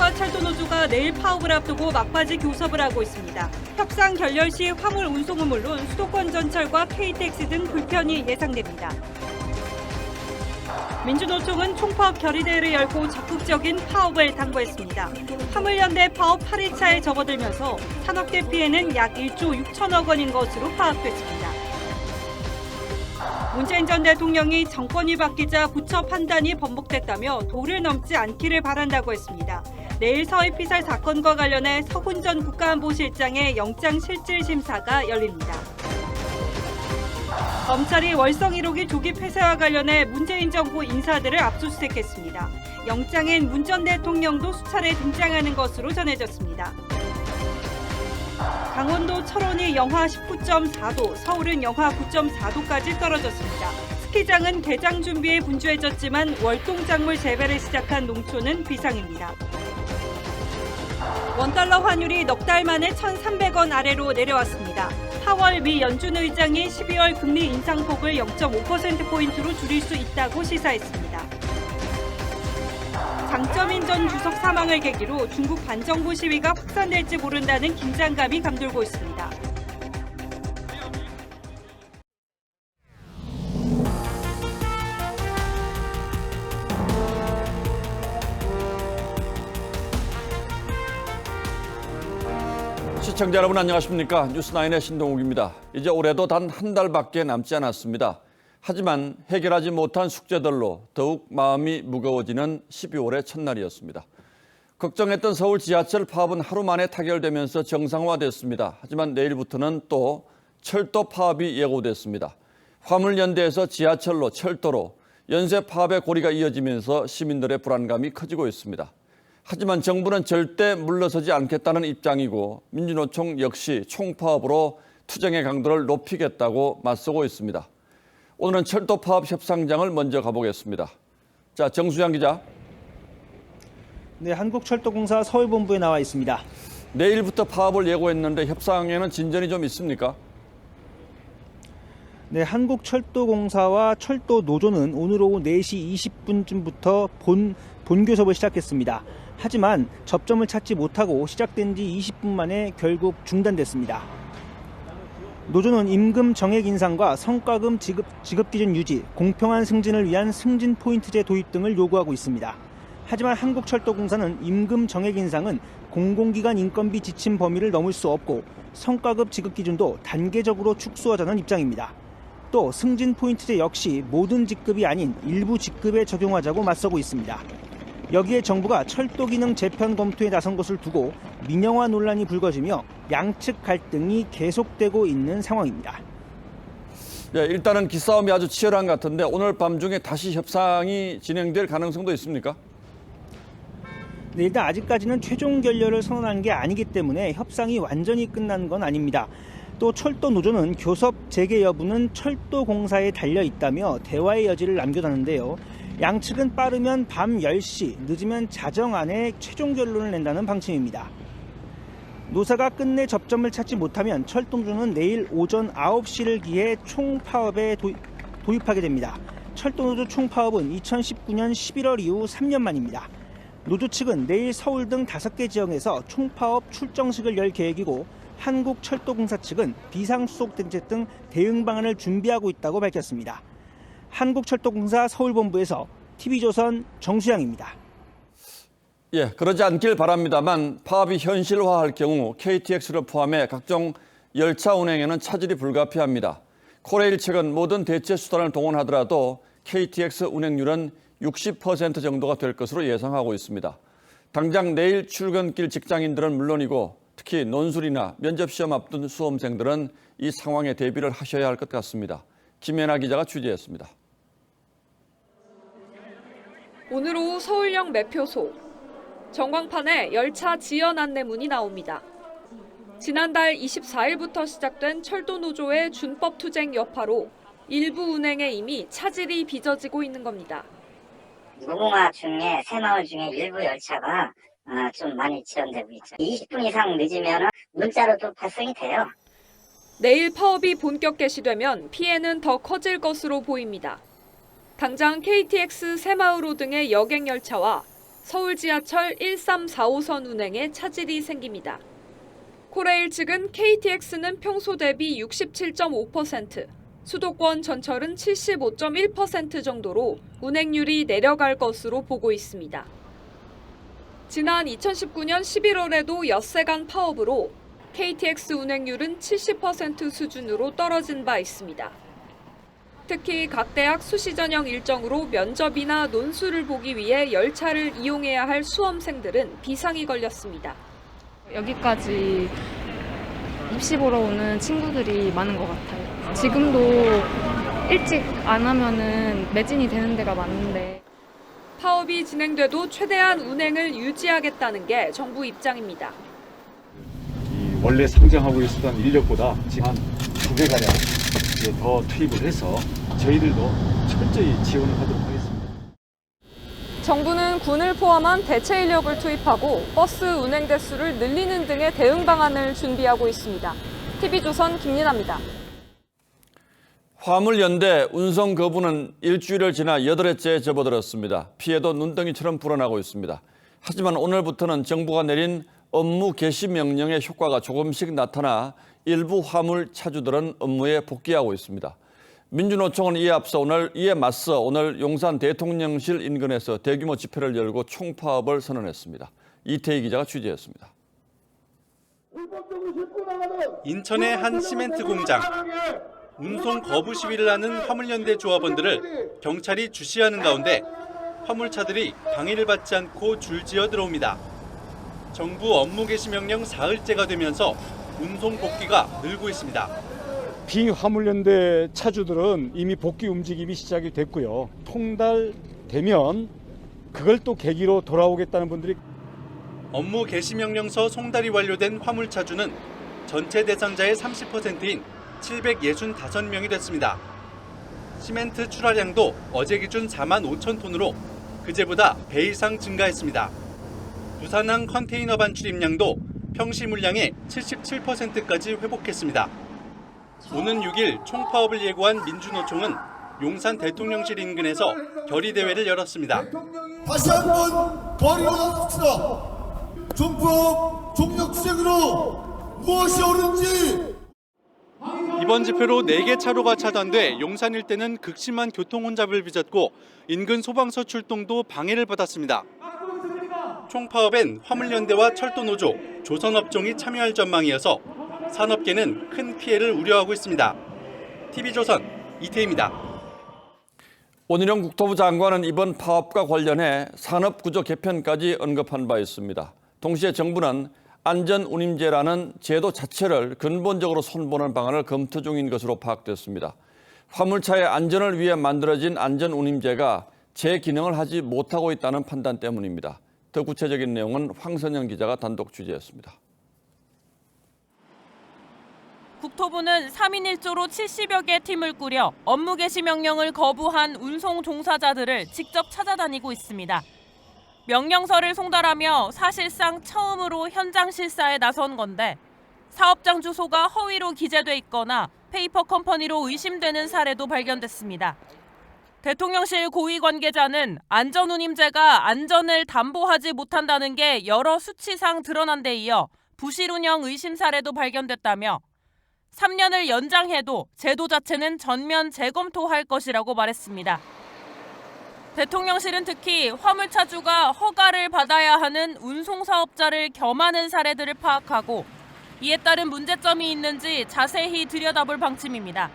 협상장과 철도노조가 내일 파업을 앞두고 막바지 교섭을 하고 있습니다. 협상 결렬 시 화물 운송은 물론 수도권 전철과 KTX 등 불편이 예상됩니다. 민주노총은 총파업 결의대회를 열고 적극적인 파업을 당부했습니다. 화물연대 파업 8일차에 접어들면서 산업계 피해는 약 1조 6천억 원인 것으로 파악됐습니다. 문재인 전 대통령이 정권이 바뀌자 부처 판단이 번복됐다며 도를 넘지 않기를 바란다고 했습니다. 내일 서해 피살 사건과 관련해 서훈 전 국가안보실장의 영장실질심사가 열립니다. 검찰이 월성 1호기 조기 폐쇄와 관련해 문재인 정부 인사들을 압수수색했습니다. 영장엔 문 전 대통령도 수차례 등장하는 것으로 전해졌습니다. 강원도 철원이 영하 19.4도, 서울은 영하 9.4도까지 떨어졌습니다. 스키장은 개장 준비에 분주해졌지만 월동작물 재배를 시작한 농촌은 비상입니다. 원달러 환율이 넉 달 만에 1,300원 아래로 내려왔습니다. 하월 미 연준 의장이 12월 금리 인상폭을 0.5%포인트로 줄일 수 있다고 시사했습니다. 장쩌민 전 주석 사망을 계기로 중국 반정부 시위가 확산될지 모른다는 긴장감이 감돌고 있습니다. 시청자 여러분 안녕하십니까? 뉴스9의 신동욱입니다. 이제 올해도 단 한 달밖에 남지 않았습니다. 하지만 해결하지 못한 숙제들로 더욱 마음이 무거워지는 12월의 첫날이었습니다. 걱정했던 서울 지하철 파업은 하루 만에 타결되면서 정상화됐습니다. 하지만 내일부터는 또 철도 파업이 예고됐습니다. 화물연대에서 지하철로 철도로 연쇄 파업의 고리가 이어지면서 시민들의 불안감이 커지고 있습니다. 하지만 정부는 절대 물러서지 않겠다는 입장이고 민주노총 역시 총파업으로 투쟁의 강도를 높이겠다고 맞서고 있습니다. 오늘은 철도 파업 협상장을 먼저 가보겠습니다. 자, 정수양 기자. 네, 한국철도공사 서울본부에 나와 있습니다. 내일부터 파업을 예고했는데 협상에는 진전이 좀 있습니까? 네, 한국철도공사와 철도노조는 오늘 오후 4시 20분쯤부터 본교섭을 시작했습니다. 하지만 접점을 찾지 못하고 시작된 지 20분 만에 결국 중단됐습니다. 노조는 임금 정액 인상과 성과금 지급 기준 유지, 공평한 승진을 위한 승진 포인트제 도입 등을 요구하고 있습니다. 하지만 한국철도공사는 임금 정액 인상은 공공기관 인건비 지침 범위를 넘을 수 없고 성과급 지급 기준도 단계적으로 축소하자는 입장입니다. 또 승진 포인트제 역시 모든 직급이 아닌 일부 직급에 적용하자고 맞서고 있습니다. 여기에 정부가 철도 기능 재편 검토에 나선 것을 두고 민영화 논란이 불거지며 양측 갈등이 계속되고 있는 상황입니다. 네, 일단은 기싸움이 아주 치열한 것 같은데 오늘 밤 중에 다시 협상이 진행될 가능성도 있습니까? 네, 일단 아직까지는 최종 결렬을 선언한 게 아니기 때문에 협상이 완전히 끝난 건 아닙니다. 또 철도 노조는 교섭 재개 여부는 철도공사에 달려 있다며 대화의 여지를 남겨놨는데요. 양측은 빠르면 밤 10시, 늦으면 자정 안에 최종 결론을 낸다는 방침입니다. 노사가 끝내 접점을 찾지 못하면 철도노조는 내일 오전 9시를 기해 총파업에 도입하게 됩니다. 철도노조 총파업은 2019년 11월 이후 3년 만입니다. 노조 측은 내일 서울 등 5개 지역에서 총파업 출정식을 열 계획이고 한국철도공사 측은 비상수속 대책 등 대응 방안을 준비하고 있다고 밝혔습니다. 한국철도공사 서울본부에서 TV조선 정수양입니다. 예, 그러지 않길 바랍니다만 파업이 현실화할 경우 KTX를 포함해 각종 열차 운행에는 차질이 불가피합니다. 코레일 측은 모든 대체 수단을 동원하더라도 KTX 운행률은 60% 정도가 될 것으로 예상하고 있습니다. 당장 내일 출근길 직장인들은 물론이고 특히 논술이나 면접시험 앞둔 수험생들은 이 상황에 대비를 하셔야 할 것 같습니다. 김연아 기자가 취재했습니다. 오늘 오후 서울역 매표소. 전광판에 열차 지연 안내문이 나옵니다. 지난달 24일부터 시작된 철도노조의 준법 투쟁 여파로 일부 운행에 이미 차질이 빚어지고 있는 겁니다. 무궁화 중에 새마을 중에 일부 열차가 좀 많이 지연되고 있죠. 20분 이상 늦으면 문자로도 발송이 돼요. 내일 파업이 본격 개시되면 피해는 더 커질 것으로 보입니다. 당장 KTX 새마을호 등의 여객 열차와 서울 지하철 1345선 운행에 차질이 생깁니다. 코레일 측은 KTX는 평소 대비 67.5%, 수도권 전철은 75.1% 정도로 운행률이 내려갈 것으로 보고 있습니다. 지난 2019년 11월에도 엿새간 파업으로 KTX 운행률은 70% 수준으로 떨어진 바 있습니다. 특히 각 대학 수시 전형 일정으로 면접이나 논술을 보기 위해 열차를 이용해야 할 수험생들은 비상이 걸렸습니다. 여기까지 입시 보러 오는 친구들이 많은 것 같아요. 지금도 일찍 안 하면은 매진이 되는 데가 많은데. 파업이 진행돼도 최대한 운행을 유지하겠다는 게 정부 입장입니다. 원래 상정하고 있었던 인력보다 지금 한 2배가량 더 투입을 해서 저희들도 철저히 지원을 하도록 하겠습니다. 정부는 군을 포함한 대체 인력을 투입하고 버스 운행 대수를 늘리는 등의 대응 방안을 준비하고 있습니다. TV조선 김민아입니다. 화물연대 운송 거부는 일주일을 지나 8회째에 접어들었습니다. 피해도 눈덩이처럼 불어나고 있습니다. 하지만 오늘부터는 정부가 내린 업무 개시 명령의 효과가 조금씩 나타나 일부 화물 차주들은 업무에 복귀하고 있습니다. 민주노총은 이에 맞서 오늘 용산 대통령실 인근에서 대규모 집회를 열고 총파업을 선언했습니다. 이태희 기자가 취재했습니다. 인천의 한 시멘트 공장. 운송 거부 시위를 하는 화물연대 조합원들을 경찰이 주시하는 가운데 화물차들이 방해를 받지 않고 줄지어 들어옵니다. 정부 업무 개시 명령 사흘째가 되면서 운송 복귀가 늘고 있습니다. 비화물연대 차주들은 이미 복귀 움직임이 시작이 됐고요. 통달되면 그걸 또 계기로 돌아오겠다는 분들이. 업무 개시 명령서 송달이 완료된 화물차주는 전체 대상자의 30%인 765명이 됐습니다. 시멘트 출하량도 어제 기준 4만 5천 톤으로 그제보다 배 이상 증가했습니다. 부산항 컨테이너 반출입량도 평시 물량의 77%까지 회복했습니다. 오는 6일 총파업을 예고한 민주노총은 용산 대통령실 인근에서 결의대회를 열었습니다. 다시 한번 거리로 나섭시다. 총파업 종력투쟁으로 무엇이 옳은지. 이번 집회로 4개 차로가 차단돼 용산 일대는 극심한 교통 혼잡을 빚었고 인근 소방서 출동도 방해를 받았습니다. 총파업엔 화물연대와 철도노조, 조선업종이 참여할 전망이어서 산업계는 큰 피해를 우려하고 있습니다. TV조선 이태희입니다. 원희룡 국토부 장관은 이번 파업과 관련해 산업구조 개편까지 언급한 바 있습니다. 동시에 정부는 안전운임제라는 제도 자체를 근본적으로 손보는 방안을 검토 중인 것으로 파악됐습니다. 화물차의 안전을 위해 만들어진 안전운임제가 제 기능을 하지 못하고 있다는 판단 때문입니다. 더 구체적인 내용은 황선영 기자가 단독 취재했습니다. 국토부는 3인 1조로 70여 개 팀을 꾸려 업무 개시 명령을 거부한 운송 종사자들을 직접 찾아다니고 있습니다. 명령서를 송달하며 사실상 처음으로 현장 실사에 나선 건데 사업장 주소가 허위로 기재돼 있거나 페이퍼 컴퍼니로 의심되는 사례도 발견됐습니다. 대통령실 고위 관계자는 안전운임제가 안전을 담보하지 못한다는 게 여러 수치상 드러난 데 이어 부실 운영 의심 사례도 발견됐다며 3년을 연장해도 제도 자체는 전면 재검토할 것이라고 말했습니다. 대통령실은 특히 화물차주가 허가를 받아야 하는 운송사업자를 겸하는 사례들을 파악하고 이에 따른 문제점이 있는지 자세히 들여다볼 방침입니다.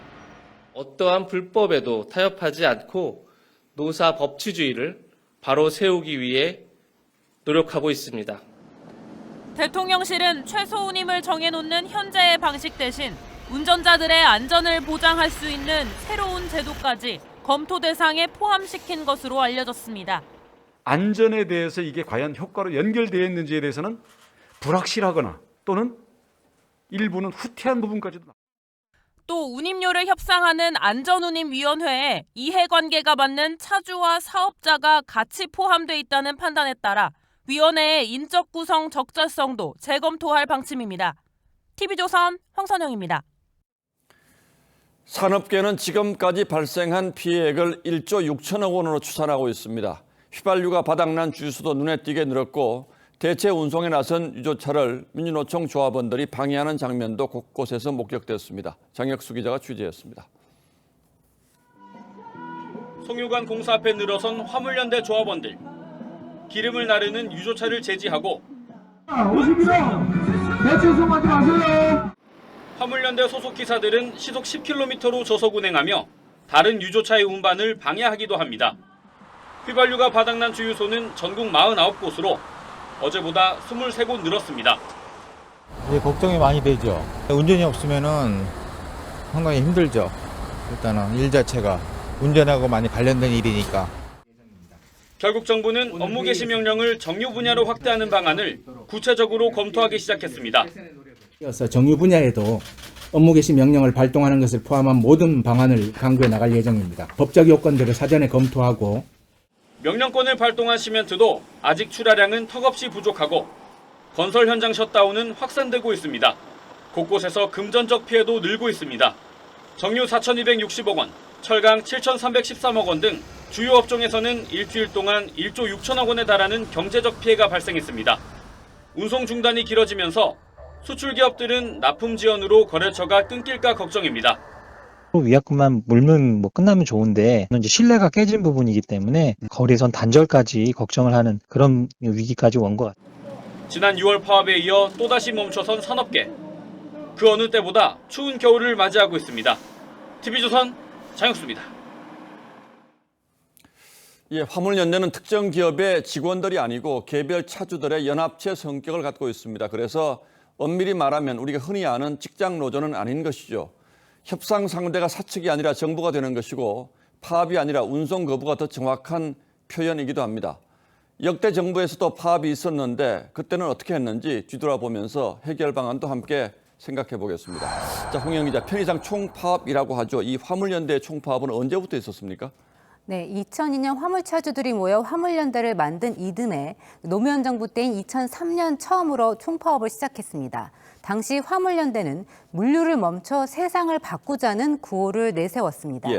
어떠한 불법에도 타협하지 않고 노사 법치주의를 바로 세우기 위해 노력하고 있습니다. 대통령실은 최소 운임을 정해놓는 현재의 방식 대신 운전자들의 안전을 보장할 수 있는 새로운 제도까지 검토 대상에 포함시킨 것으로 알려졌습니다. 안전에 대해서 이게 과연 효과로 연결되어 있는지에 대해서는 불확실하거나 또는 일부는 후퇴한 부분까지도. 또 운임료를 협상하는 안전운임위원회에 이해관계가 맞는 차주와 사업자가 같이 포함돼 있다는 판단에 따라 위원회의 인적 구성 적절성도 재검토할 방침입니다. TV조선 황선영입니다. 산업계는 지금까지 발생한 피해액을 1조 6천억 원으로 추산하고 있습니다. 휘발유가 바닥난 주유소도 눈에 띄게 늘었고 대체 운송에 나선 유조차를 민주노총 조합원들이 방해하는 장면도 곳곳에서 목격됐습니다. 장혁수 기자가 취재했습니다. 송유관 공사 앞에 늘어선 화물연대 조합원들. 기름을 나르는 유조차를 제지하고 화물연대 소속 기사들은 시속 10km로 저속 운행하며 다른 유조차의 운반을 방해하기도 합니다. 휘발유가 바닥난 주유소는 전국 49곳으로 어제보다 23곳 늘었습니다. 걱정이 많이 되죠. 운전이 없으면은 상당히 힘들죠. 일단은 일 자체가 운전하고 많이 관련된 일이니까. 결국 정부는 업무 개시 명령을 정유 분야로 확대하는 방안을 구체적으로 검토하기 시작했습니다. 이어서 정유 분야에도 업무 개시 명령을 발동하는 것을 포함한 모든 방안을 강구해 나갈 예정입니다. 법적 요건들을 사전에 검토하고 명령권을 발동한 시멘트도 아직 출하량은 턱없이 부족하고 건설 현장 셧다운은 확산되고 있습니다. 곳곳에서 금전적 피해도 늘고 있습니다. 정유 4,260억 원, 철강 7,313억 원 등 주요 업종에서는 일주일 동안 1조 6천억 원에 달하는 경제적 피해가 발생했습니다. 운송 중단이 길어지면서 수출 기업들은 납품 지연으로 거래처가 끊길까 걱정입니다. 위약금만 물면 끝나면 좋은데 이제 신뢰가 깨진 부분이기 때문에 거래선 단절까지 걱정을 하는 그런 위기까지 온 것 같아요. 지난 6월 파업에 이어 또다시 멈춰선 산업계. 그 어느 때보다 추운 겨울을 맞이하고 있습니다. TV조선 장혁수입니다. 화물연대는 특정 기업의 직원들이 아니고 개별 차주들의 연합체 성격을 갖고 있습니다. 그래서 엄밀히 말하면 우리가 흔히 아는 직장 노조는 아닌 것이죠. 협상 상대가 사측이 아니라 정부가 되는 것이고 파업이 아니라 운송 거부가 더 정확한 표현이기도 합니다. 역대 정부에서도 파업이 있었는데 그때는 어떻게 했는지 뒤돌아보면서 해결 방안도 함께 생각해 보겠습니다. 자, 홍영 기자, 편의상 총파업이라고 하죠. 이 화물연대의 총파업은 언제부터 있었습니까? 네, 2002년 화물차주들이 모여 화물연대를 만든 이듬해 노무현 정부 때인 2003년 처음으로 총파업을 시작했습니다. 당시 화물연대는 물류를 멈춰 세상을 바꾸자는 구호를 내세웠습니다.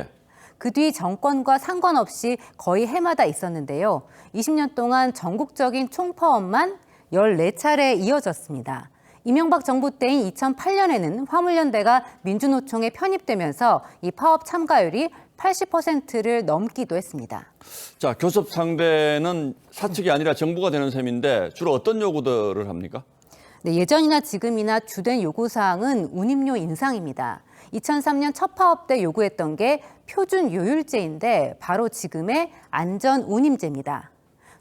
그 뒤 정권과 상관없이 거의 해마다 있었는데요. 20년 동안 전국적인 총파업만 14차례 이어졌습니다. 이명박 정부 때인 2008년에는 화물연대가 민주노총에 편입되면서 이 파업 참가율이 80%를 넘기도 했습니다. 자, 교섭 상대는 사측이 아니라 정부가 되는 셈인데 주로 어떤 요구들을 합니까? 네, 예전이나 지금이나 주된 요구사항은 운임료 인상입니다. 2003년 첫 파업 때 요구했던 게 표준 요율제인데 바로 지금의 안전 운임제입니다.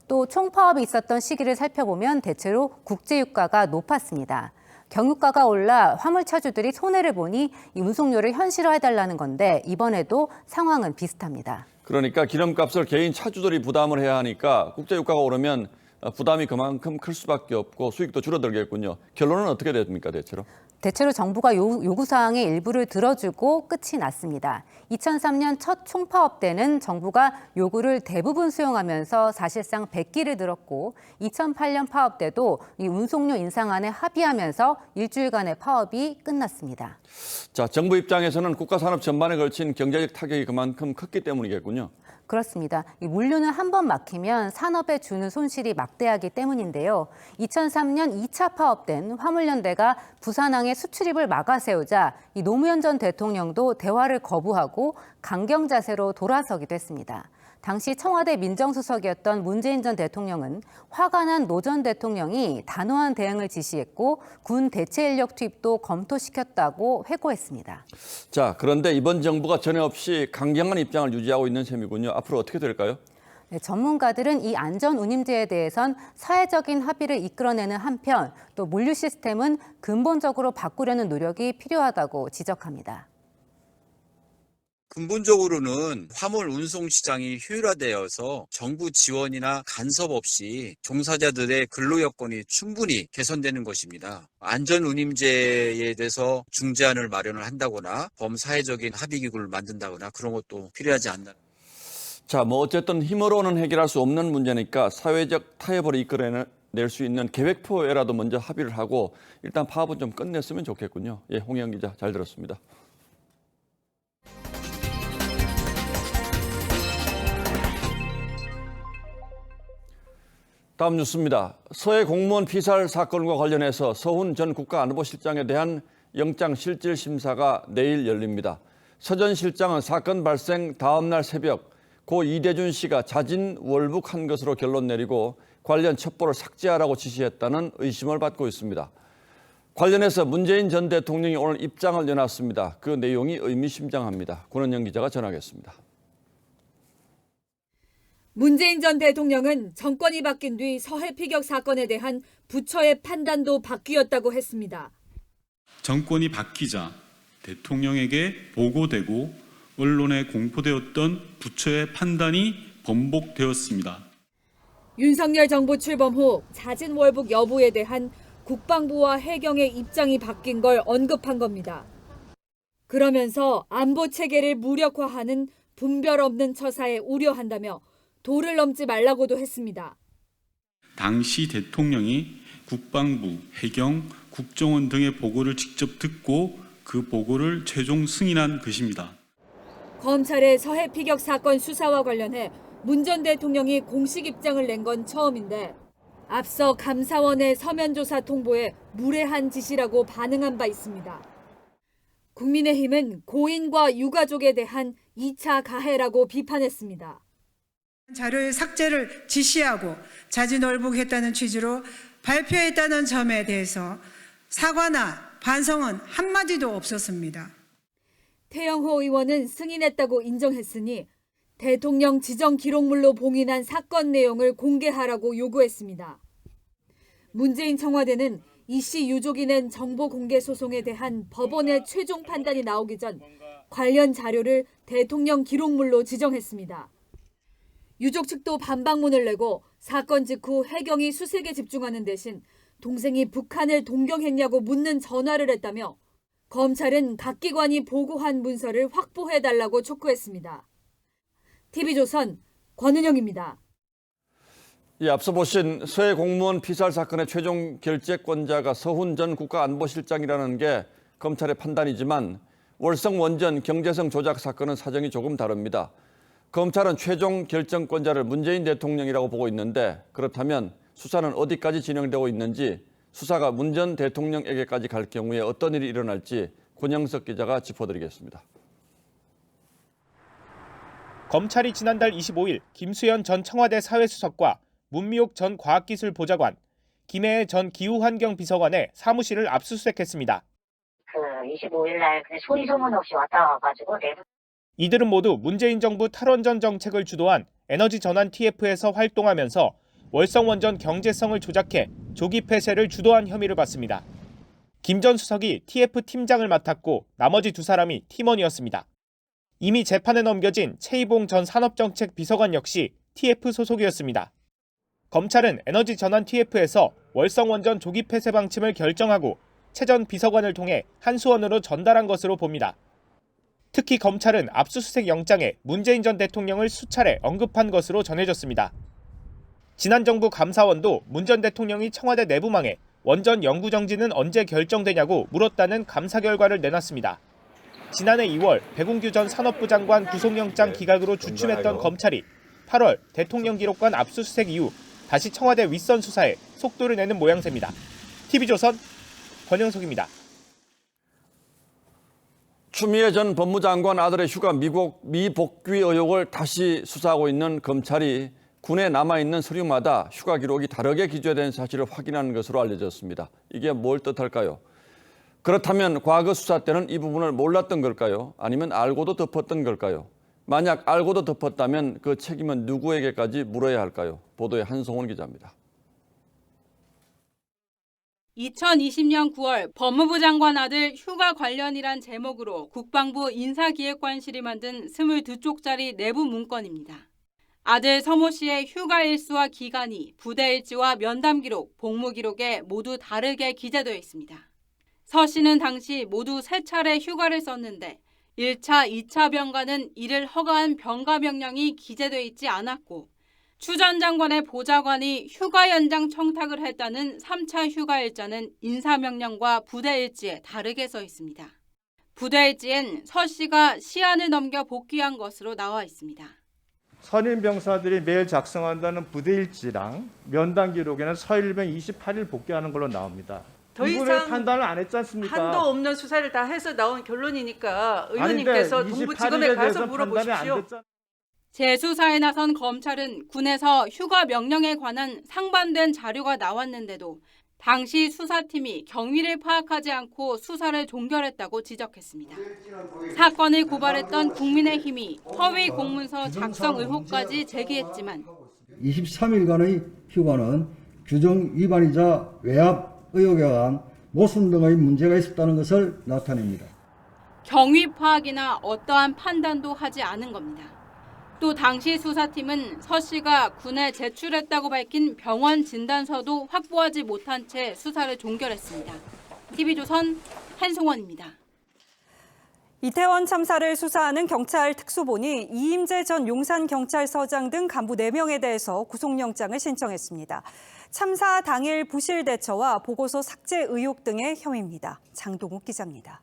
또 총파업이 있었던 시기를 살펴보면 대체로 국제유가가 높았습니다. 경유가가 올라 화물차주들이 손해를 보니 이 운송료를 현실화해달라는 건데 이번에도 상황은 비슷합니다. 그러니까 기름값을 개인 차주들이 부담을 해야 하니까 국제유가가 오르면 부담이 그만큼 클 수밖에 없고 수익도 줄어들겠군요. 결론은 어떻게 됩니까, 대체로? 대체로 정부가 요구사항의 일부를 들어주고 끝이 났습니다. 2003년 첫 총파업 때는 정부가 요구를 대부분 수용하면서 사실상 백기를 들었고 2008년 파업 때도 이 운송료 인상안에 합의하면서 일주일간의 파업이 끝났습니다. 자, 정부 입장에서는 국가 산업 전반에 걸친 경제적 타격이 그만큼 컸기 때문이겠군요. 그렇습니다. 이 물류는 한 번 막히면 산업에 주는 손실이 막대하기 때문인데요. 2003년 2차 파업 땐 화물연대가 부산항의 수출입을 막아세우자 이 노무현 전 대통령도 대화를 거부하고 강경 자세로 돌아서기도 했습니다. 당시 청와대 민정수석이었던 문재인 전 대통령은 화가 난 노 전 대통령이 단호한 대응을 지시했고 군 대체 인력 투입도 검토시켰다고 회고했습니다. 자, 그런데 이번 정부가 전에 없이 강경한 입장을 유지하고 있는 셈이군요. 앞으로 어떻게 될까요? 네, 전문가들은 이 안전운임제에 대해선 사회적인 합의를 이끌어내는 한편 또 물류 시스템은 근본적으로 바꾸려는 노력이 필요하다고 지적합니다. 근본적으로는 화물 운송 시장이 효율화되어서 정부 지원이나 간섭 없이 종사자들의 근로 여건이 충분히 개선되는 것입니다. 안전 운임제에 대해서 중재안을 마련을 한다거나 범사회적인 합의기구를 만든다거나 그런 것도 필요하지 않나. 자, 어쨌든 힘으로는 해결할 수 없는 문제니까 사회적 타협을 이끌어낼 수 있는 계획표에라도 먼저 합의를 하고 일단 파업은 좀 끝냈으면 좋겠군요. 예, 홍영 기자 잘 들었습니다. 다음 뉴스입니다. 서해 공무원 피살 사건과 관련해서 서훈 전 국가안보실장에 대한 영장실질심사가 내일 열립니다. 서 전 실장은 사건 발생 다음 날 새벽 고 이대준 씨가 자진 월북한 것으로 결론 내리고 관련 첩보를 삭제하라고 지시했다는 의심을 받고 있습니다. 관련해서 문재인 전 대통령이 오늘 입장을 내놨습니다. 그 내용이 의미심장합니다. 권은영 기자가 전하겠습니다. 문재인 전 대통령은 정권이 바뀐 뒤 서해 피격 사건에 대한 부처의 판단도 바뀌었다고 했습니다. 정권이 바뀌자 대통령에게 보고되고 언론에 공포되었던 부처의 판단이 번복되었습니다. 윤석열 정부 출범 후 자진 월북 여부에 대한 국방부와 해경의 입장이 바뀐 걸 언급한 겁니다. 그러면서 안보 체계를 무력화하는 분별 없는 처사에 우려한다며 도를 넘지 말라고도 했습니다. 당시 대통령이 국방부, 해경, 국정원 등의 보고를 직접 듣고 그 보고를 최종 승인한 것입니다. 검찰의 서해 피격 사건 수사와 관련해 문 전 대통령이 공식 입장을 낸 건 처음인데 앞서 감사원의 서면 조사 통보에 무례한 짓이라고 반응한 바 있습니다. 국민의힘은 고인과 유가족에 대한 2차 가해라고 비판했습니다. 자료의 삭제를 지시하고 자진 월북했다는 취지로 발표했다는 점에 대해서 사과나 반성은 한마디도 없었습니다. 태영호 의원은 승인했다고 인정했으니 대통령 지정 기록물로 봉인한 사건 내용을 공개하라고 요구했습니다. 문재인 청와대는 이 씨 유족이 낸 정보 공개 소송에 대한 법원의 최종 판단이 나오기 전 관련 자료를 대통령 기록물로 지정했습니다. 유족 측도 반박문을 내고 사건 직후 해경이 수색에 집중하는 대신 동생이 북한을 동경했냐고 묻는 전화를 했다며 검찰은 각 기관이 보고한 문서를 확보해달라고 촉구했습니다. TV조선 권은영입니다. 앞서 보신 서해 공무원 피살 사건의 최종 결재권자가 서훈 전 국가안보실장이라는 게 검찰의 판단이지만 월성 원전 경제성 조작 사건은 사정이 조금 다릅니다. 검찰은 최종 결정권자를 문재인 대통령이라고 보고 있는데 그렇다면 수사는 어디까지 진행되고 있는지 수사가 문 전 대통령에게까지 갈 경우에 어떤 일이 일어날지 권영석 기자가 짚어드리겠습니다. 검찰이 지난달 25일 김수현 전 청와대 사회수석과 문미옥 전 과학기술보좌관, 김혜애 전 기후환경비서관의 사무실을 압수수색했습니다. 25일 날 소리 소문 없이 왔다 와가지고 내부. 이들은 모두 문재인 정부 탈원전 정책을 주도한 에너지전환 TF에서 활동하면서 월성원전 경제성을 조작해 조기 폐쇄를 주도한 혐의를 받습니다. 김 전 수석이 TF 팀장을 맡았고 나머지 두 사람이 팀원이었습니다. 이미 재판에 넘겨진 최이봉 전 산업정책 비서관 역시 TF 소속이었습니다. 검찰은 에너지전환 TF에서 월성원전 조기 폐쇄 방침을 결정하고 최 전 비서관을 통해 한수원으로 전달한 것으로 봅니다. 특히 검찰은 압수수색 영장에 문재인 전 대통령을 수차례 언급한 것으로 전해졌습니다. 지난 정부 감사원도 문 전 대통령이 청와대 내부망에 원전 영구 정지는 언제 결정되냐고 물었다는 감사 결과를 내놨습니다. 지난해 2월 백운규 전 산업부 장관 구속영장 기각으로 주춤했던 검찰이 8월 대통령 기록관 압수수색 이후 다시 청와대 윗선 수사에 속도를 내는 모양새입니다. TV조선 권영석입니다. 추미애 전 법무장관 아들의 휴가 미복귀 의혹을 다시 수사하고 있는 검찰이 군에 남아있는 서류마다 휴가 기록이 다르게 기재된 사실을 확인한 것으로 알려졌습니다. 이게 뭘 뜻할까요? 그렇다면 과거 수사 때는 이 부분을 몰랐던 걸까요? 아니면 알고도 덮었던 걸까요? 만약 알고도 덮었다면 그 책임은 누구에게까지 물어야 할까요? 보도에 한송원 기자입니다. 2020년 9월 법무부 장관 아들 휴가 관련이란 제목으로 국방부 인사기획관실이 만든 22쪽짜리 내부 문건입니다. 아들 서모 씨의 휴가 일수와 기간이 부대 일지와 면담 기록, 복무 기록에 모두 다르게 기재되어 있습니다. 서 씨는 당시 모두 3차례 휴가를 썼는데 1차, 2차 병가는 이를 허가한 병가 명령이 기재되어 있지 않았고 추 전 장관의 보좌관이 휴가 연장 청탁을 했다는 3차 휴가 일자는 인사명령과 부대 일지에 다르게 써 있습니다. 부대 일지엔 서 씨가 시한을 넘겨 복귀한 것으로 나와 있습니다. 선임 병사들이 매일 작성한다는 부대 일지랑 면담 기록에는 서일병 28일 복귀하는 걸로 나옵니다. 더 이분의 이상 판단을 안 했지 않습니까? 한도 없는 수사를 다 해서 나온 결론이니까 아닌데 의원님께서 동부지검에 28일에 가서 대해서 판단이 안 물어보십시오. 됐잖아요. 재수사에 나선 검찰은 군에서 휴가 명령에 관한 상반된 자료가 나왔는데도 당시 수사팀이 경위를 파악하지 않고 수사를 종결했다고 지적했습니다. 사건을 고발했던 국민의힘이 허위 공문서 작성 의혹까지 제기했지만 23일간의 휴가는 규정 위반이자 외압 의혹에 의한 모순 등의 문제가 있었다는 것을 나타냅니다. 경위 파악이나 어떠한 판단도 하지 않은 겁니다. 또 당시 수사팀은 서 씨가 군에 제출했다고 밝힌 병원 진단서도 확보하지 못한 채 수사를 종결했습니다. TV조선 한송원입니다. 이태원 참사를 수사하는 경찰 특수본이 이임재 전 용산경찰서장 등 간부 4명에 대해서 구속영장을 신청했습니다. 참사 당일 부실 대처와 보고서 삭제 의혹 등의 혐의입니다. 장동욱 기자입니다.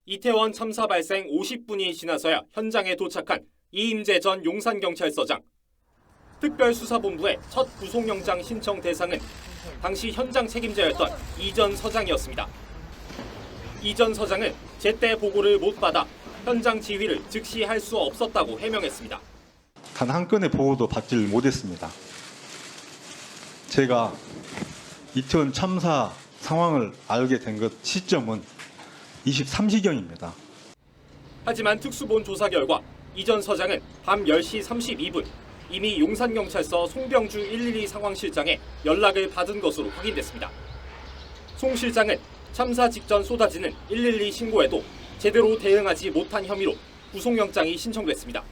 이태원 참사 발생 50분이 지나서야 현장에 도착한 이임재 전 용산경찰서장. 특별수사본부의 첫 구속영장 신청 대상은 당시 현장 책임자였던 이 전 서장이었습니다. 이 전 서장은 제때 보고를 못 받아 현장 지휘를 즉시 할 수 없었다고 해명했습니다. 단 한 건의 보고도 받지를 못했습니다. 제가 이태원 참사 상황을 알게 된 것 시점은 23시경입니다. 하지만 특수본 조사 결과 이 전 서장은 밤 10시 32분 이미 용산경찰서 송병주 112 상황실장에 연락을 받은 것으로 확인됐습니다. 송 실장은 참사 직전 쏟아지는 112 신고에도 제대로 대응하지 못한 혐의로 구속영장이 신청됐습니다.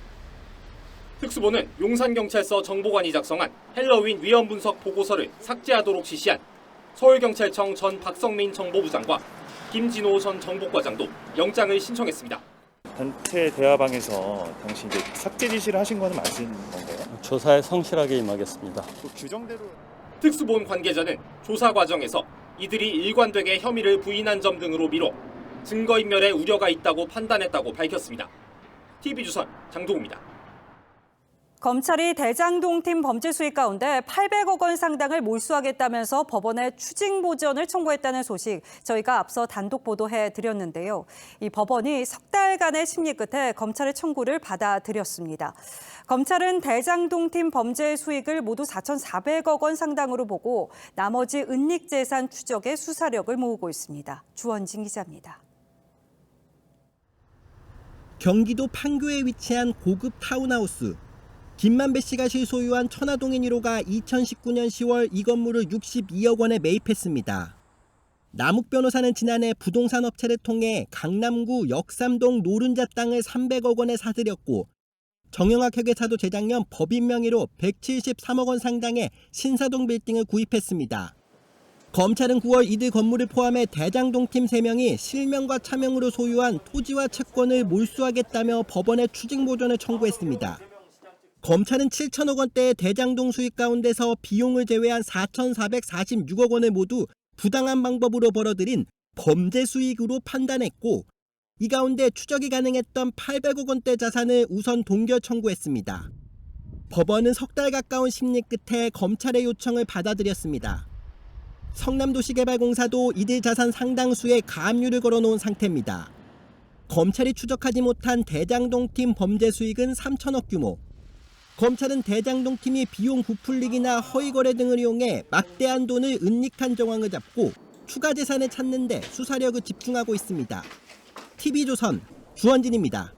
특수본은 용산경찰서 정보관이 작성한 헬로윈 위험 분석 보고서를 삭제하도록 지시한 서울경찰청 전 박성민 정보부장과 김진호 전 정보과장도 영장을 신청했습니다. 단체 대화방에서 당시 이제 삭제 지시를 하신 것은 맞은 건가요? 조사에 성실하게 임하겠습니다. 규정대로. 특수본 관계자는 조사 과정에서 이들이 일관되게 혐의를 부인한 점 등으로 미뤄 증거인멸에 우려가 있다고 판단했다고 밝혔습니다. TV조선 장동우입니다. 검찰이 대장동팀 범죄 수익 가운데 800억 원 상당을 몰수하겠다면서 법원에 추징 보전을 청구했다는 소식 저희가 앞서 단독 보도해드렸는데요. 이 법원이 석 달간의 심리 끝에 검찰의 청구를 받아들였습니다. 검찰은 대장동팀 범죄 수익을 모두 4,400억 원 상당으로 보고 나머지 은닉재산 추적에 수사력을 모으고 있습니다. 주원진 기자입니다. 경기도 판교에 위치한 고급 타운하우스. 김만배 씨가 실소유한 천화동인 1호가 2019년 10월 이 건물을 62억 원에 매입했습니다. 남욱 변호사는 지난해 부동산 업체를 통해 강남구 역삼동 노른자 땅을 300억 원에 사들였고 정영학 회계사도 재작년 법인 명의로 173억 원 상당의 신사동 빌딩을 구입했습니다. 검찰은 9월 이들 건물을 포함해 대장동팀 3명이 실명과 차명으로 소유한 토지와 채권을 몰수하겠다며 법원에 추징 보전을 청구했습니다. 검찰은 7천억 원대의 대장동 수익 가운데서 비용을 제외한 4,446억 원을 모두 부당한 방법으로 벌어들인 범죄 수익으로 판단했고 이 가운데 추적이 가능했던 800억 원대 자산을 우선 동결 청구했습니다. 법원은 석 달 가까운 심리 끝에 검찰의 요청을 받아들였습니다. 성남도시개발공사도 이들 자산 상당수에 가압류를 걸어놓은 상태입니다. 검찰이 추적하지 못한 대장동팀 범죄 수익은 3천억 규모. 검찰은 대장동팀이 비용 부풀리기나 허위거래 등을 이용해 막대한 돈을 은닉한 정황을 잡고 추가 재산을 찾는 데 수사력을 집중하고 있습니다. TV조선 주원진입니다.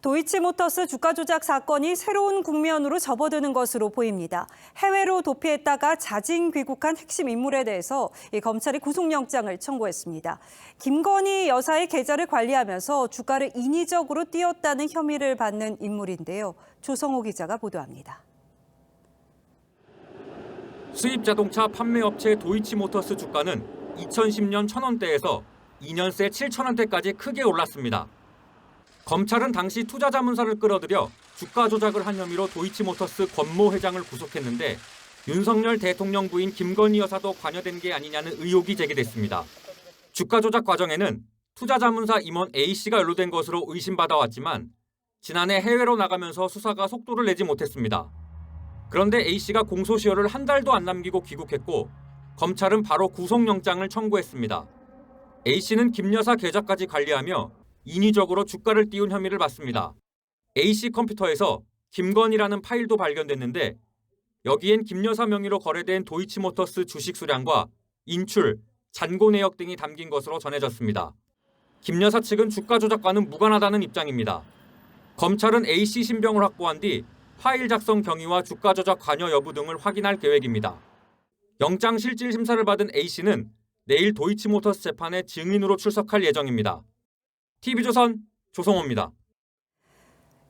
도이치모터스 주가 조작 사건이 새로운 국면으로 접어드는 것으로 보입니다. 해외로 도피했다가 자진 귀국한 핵심 인물에 대해서 검찰이 구속영장을 청구했습니다. 김건희 여사의 계좌를 관리하면서 주가를 인위적으로 띄웠다는 혐의를 받는 인물인데요. 조성호 기자가 보도합니다. 수입 자동차 판매업체 도이치모터스 주가는 2010년 1,000원대에서 2년 새 7,000원대까지 크게 올랐습니다. 검찰은 당시 투자자문사를 끌어들여 주가 조작을 한 혐의로 도이치모터스 권모 회장을 구속했는데 윤석열 대통령 부인 김건희 여사도 관여된 게 아니냐는 의혹이 제기됐습니다. 주가 조작 과정에는 투자자문사 임원 A씨가 연루된 것으로 의심받아왔지만 지난해 해외로 나가면서 수사가 속도를 내지 못했습니다. 그런데 A씨가 공소시효를 한 달도 안 남기고 귀국했고 검찰은 바로 구속영장을 청구했습니다. A씨는 김 여사 계좌까지 관리하며 인위적으로 주가를 띄운 혐의를 받습니다. A씨 컴퓨터에서 김건희라는 파일도 발견됐는데 여기엔 김 여사 명의로 거래된 도이치모터스 주식 수량과 인출, 잔고 내역 등이 담긴 것으로 전해졌습니다. 김 여사 측은 주가 조작과는 무관하다는 입장입니다. 검찰은 A씨 신병을 확보한 뒤 파일 작성 경위와 주가 조작 관여 여부 등을 확인할 계획입니다. 영장 실질 심사를 받은 A씨는 내일 도이치모터스 재판에 증인으로 출석할 예정입니다. TV조선 조성호입니다.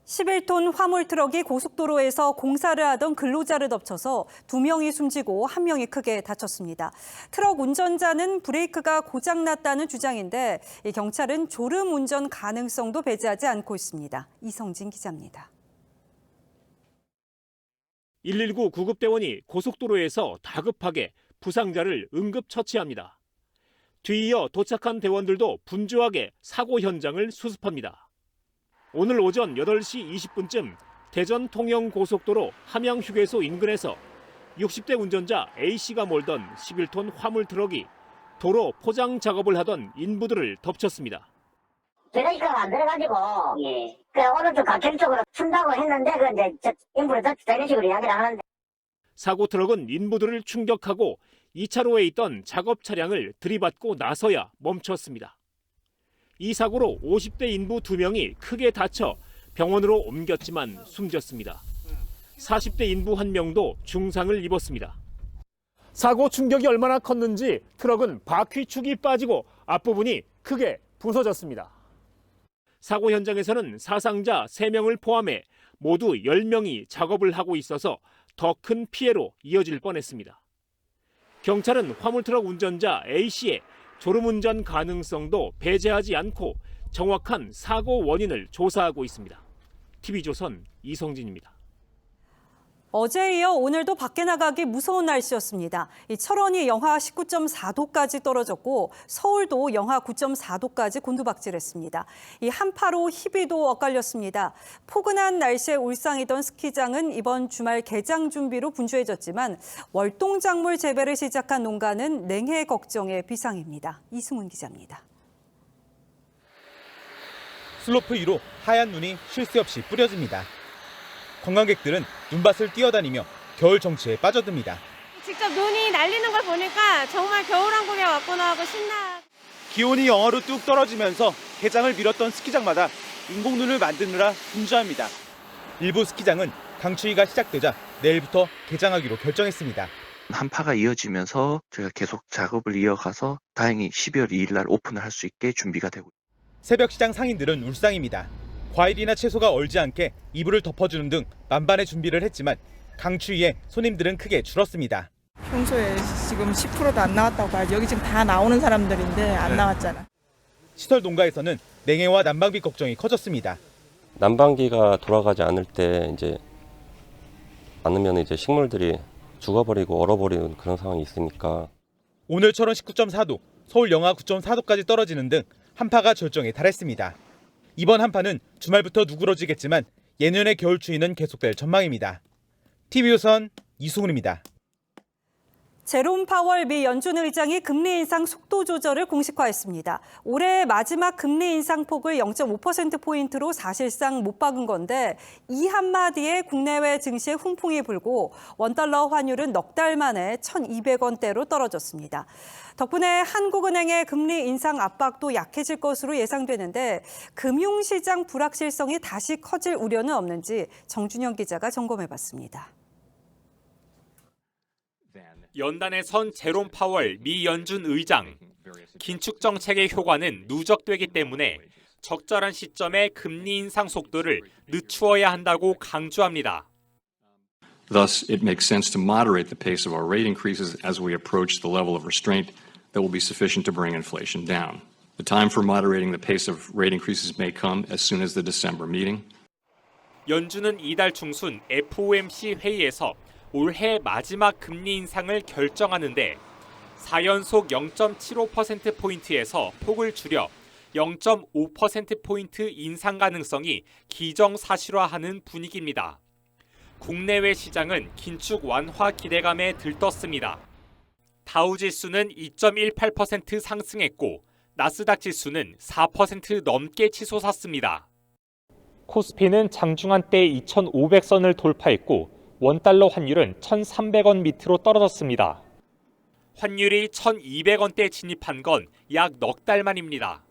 11톤 화물 트럭이 고속도로에서 공사를 하던 근로자를 덮쳐서 2명이 숨지고 1명이 크게 다쳤습니다. 트럭 운전자는 브레이크가 고장났다는 주장인데 경찰은 졸음 운전 가능성도 배제하지 않고 있습니다. 이성진 기자입니다. 119 구급대원이 고속도로에서 다급하게 부상자를 응급처치합니다. 뒤이어 도착한 대원들도 분주하게 사고 현장을 수습합니다. 오늘 오전 8시 20분쯤 대전 통영고속도로 함양휴게소 인근에서 60대 운전자 A씨가 몰던 11톤 화물 트럭이 도로 포장 작업을 하던 인부들을 덮쳤습니다. 브레이크가 안 들어가지고 그 오른쪽 가평 쪽으로 춘다고 했는데 그 인부를 덮쳤다 이런 식으로 이야기를 하는데 사고 트럭은 인부들을 충격하고 2차로에 있던 작업 차량을 들이받고 나서야 멈췄습니다. 이 사고로 50대 인부 2명이 크게 다쳐 병원으로 옮겼지만 숨졌습니다. 40대 인부 1명도 중상을 입었습니다. 사고 충격이 얼마나 컸는지 트럭은 바퀴축이 빠지고 앞부분이 크게 부서졌습니다. 사고 현장에서는 사상자 3명을 포함해 모두 10명이 작업을 하고 있어서 더 큰 피해로 이어질 뻔했습니다. 경찰은 화물트럭 운전자 A씨의 졸음운전 가능성도 배제하지 않고 정확한 사고 원인을 조사하고 있습니다. TV조선 이성진입니다. 어제에 이어 오늘도 밖에 나가기 무서운 날씨였습니다. 철원이 영하 19.4도까지 떨어졌고 서울도 영하 9.4도까지 곤두박질했습니다. 한파로 희비도 엇갈렸습니다. 포근한 날씨에 울상이던 스키장은 이번 주말 개장 준비로 분주해졌지만 월동작물 재배를 시작한 농가는 냉해 걱정의 비상입니다. 이승훈 기자입니다. 슬로프 위로 하얀 눈이 쉴 새 없이 뿌려집니다. 관광객들은 눈밭을 뛰어다니며 겨울 정취에 빠져듭니다. 직접 눈이 날리는 걸 보니까 정말 겨울왕국에 왔구나 하고 신나. 기온이 영하로 뚝 떨어지면서 개장을 미뤘던 스키장마다 인공눈을 만드느라 분주합니다. 일부 스키장은 강추위가 시작되자 내일부터 개장하기로 결정했습니다. 한파가 이어지면서 저희가 계속 작업을 이어가서 다행히 12월 2일 날 오픈을 할 수 있게 준비가 되고 있습니다. 새벽 시장 상인들은 울상입니다. 과일이나 채소가 얼지 않게 이불을 덮어주는 등 만반의 준비를 했지만 강추위에 손님들은 크게 줄었습니다. 평소에 지금 10%도 안 나왔다고 봐야지. 여기 지금 다 나오는 사람들인데 안 나왔잖아. 시설 농가에서는 냉해와 난방비 걱정이 커졌습니다. 난방기가 돌아가지 않을 때 않으면 식물들이 죽어버리고 얼어버리는 그런 상황이 있으니까. 오늘 철원 19.4도, 서울 영하 9.4도까지 떨어지는 등 한파가 절정에 달했습니다. 이번 한파는 주말부터 누그러지겠지만 예년의 겨울 추위는 계속될 전망입니다. TV조선 이승훈입니다. 제롬 파월 미 연준 의장이 금리 인상 속도 조절을 공식화했습니다. 올해 마지막 금리 인상폭을 0.5%포인트로 사실상 못 박은 건데 이 한마디에 국내외 증시에 훈풍이 불고 원달러 환율은 넉 달 만에 1,200원대로 떨어졌습니다. 덕분에 한국은행의 금리 인상 압박도 약해질 것으로 예상되는데 금융시장 불확실성이 다시 커질 우려는 없는지 정준영 기자가 점검해봤습니다. 연단에 선 제롬 파월 미 연준 의장. 긴축 정책의 효과는 누적되기 때문에 적절한 시점에 금리 인상 속도를 늦추어야 한다고 강조합니다. Thus, it makes sense to moderate the pace of our rate increases as we approach the level of restraint that will be sufficient to bring inflation down. The time for moderating the pace of rate increases may come as soon as the December meeting. 연준은 이달 중순 FOMC 회의에서 올해 마지막 금리 인상을 결정하는데 4연속 0.75%포인트에서 폭을 줄여 0.5%포인트 인상 가능성이 기정사실화하는 분위기입니다. 국내외 시장은 긴축 완화 기대감에 들떴습니다. 다우지수는 2.18% 상승했고 나스닥 지수는 4% 넘게 치솟았습니다. 코스피는 장중한 때 2,500선을 돌파했고 원달러 환율은 1,300원 밑으로 떨어졌습니다. 환율이 1,200원대 진입한 건 약 넉 달 만입니다.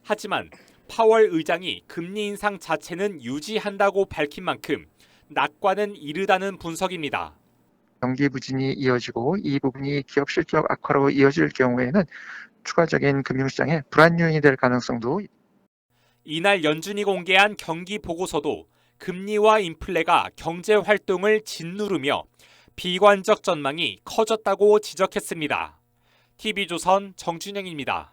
하지만 파월 의장이 금리 인상 자체는 유지한다고 밝힌 만큼 낙관은 이르다는 분석입니다. 경기 부진이 이어지고 이 부분이 기업 실적 악화로 이어질 경우에는 추가적인 금융시장의 불안 요인이 될 가능성도. 이날 연준이 공개한 경기 보고서도 금리와 인플레가 경제 활동을 짓누르며 비관적 전망이 커졌다고 지적했습니다. TV조선 정준영입니다.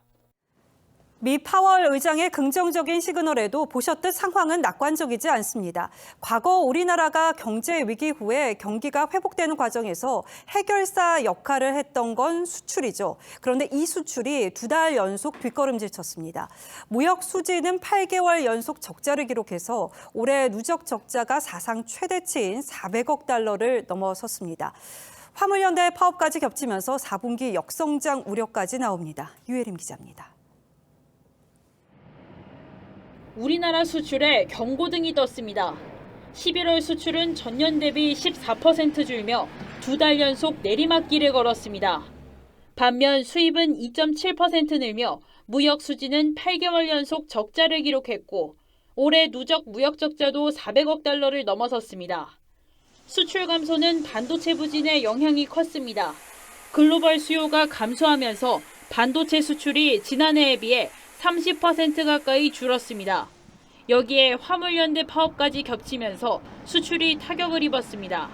미 파월 의장의 긍정적인 시그널에도 보셨듯 상황은 낙관적이지 않습니다. 과거 우리나라가 경제 위기 후에 경기가 회복되는 과정에서 해결사 역할을 했던 건 수출이죠. 그런데 이 수출이 2달 연속 뒷걸음질 쳤습니다. 무역 수지는 8개월 연속 적자를 기록해서 올해 누적 적자가 사상 최대치인 400억 달러를 넘어섰습니다. 화물연대 파업까지 겹치면서 4분기 역성장 우려까지 나옵니다. 유혜림 기자입니다. 우리나라 수출에 경고등이 떴습니다. 11월 수출은 전년 대비 14% 줄며 2달 연속 내리막길을 걸었습니다. 반면 수입은 2.7% 늘며 무역 수지는 8개월 연속 적자를 기록했고 올해 누적 무역 적자도 400억 달러를 넘어섰습니다. 수출 감소는 반도체 부진에 영향이 컸습니다. 글로벌 수요가 감소하면서 반도체 수출이 지난해에 비해 30% 가까이 줄었습니다. 여기에 화물연대 파업까지 겹치면서 수출이 타격을 입었습니다.